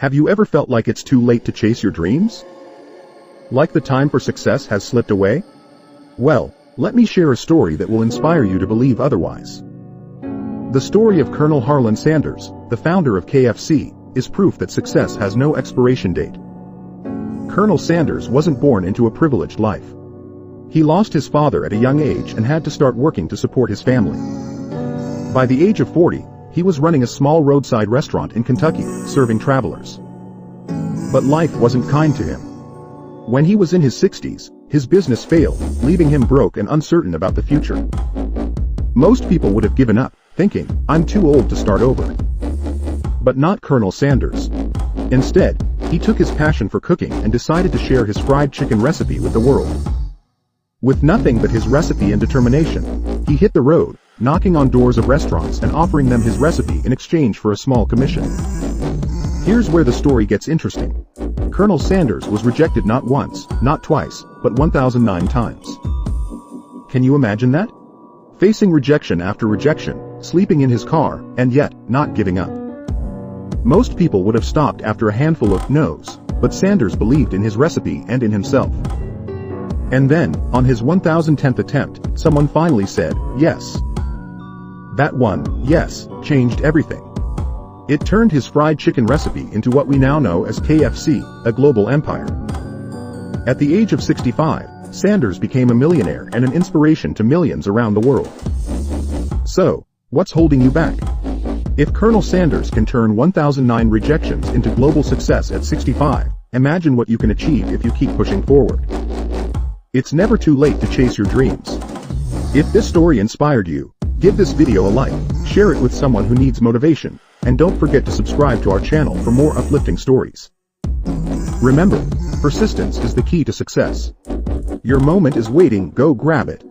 Have you ever felt like it's too late to chase your dreams? Like the time for success has slipped away? Well, let me share a story that will inspire you to believe otherwise. The story of Colonel Harland Sanders, the founder of KFC, is proof that success has no expiration date. Colonel Sanders wasn't born into a privileged life. He lost his father at a young age and had to start working to support his family. By the age of 40, he was running a small roadside restaurant in Kentucky, serving travelers. But life wasn't kind to him. When he was in his 60s, his business failed, leaving him broke and uncertain about the future. Most people would have given up, thinking, "I'm too old to start over." But not Colonel Sanders. Instead, he took his passion for cooking and decided to share his fried chicken recipe with the world. With nothing but his recipe and determination, he hit the road, knocking on doors of restaurants and offering them his recipe in exchange for a small commission. Here's where the story gets interesting. Colonel Sanders was rejected not once, not twice, but 1,009 times. Can you imagine that? Facing rejection after rejection, sleeping in his car, and yet, not giving up. Most people would have stopped after a handful of no's, but Sanders believed in his recipe and in himself. And then, on his 1010th attempt, someone finally said, yes. That one, yes, changed everything. It turned his fried chicken recipe into what we now know as KFC, a global empire. At the age of 65, Sanders became a millionaire and an inspiration to millions around the world. So, what's holding you back? If Colonel Sanders can turn 1009 rejections into global success at 65, imagine what you can achieve if you keep pushing forward. It's never too late to chase your dreams. If this story inspired you, give this video a like, share it with someone who needs motivation, and don't forget to subscribe to our channel for more uplifting stories. Remember, persistence is the key to success. Your moment is waiting, go grab it.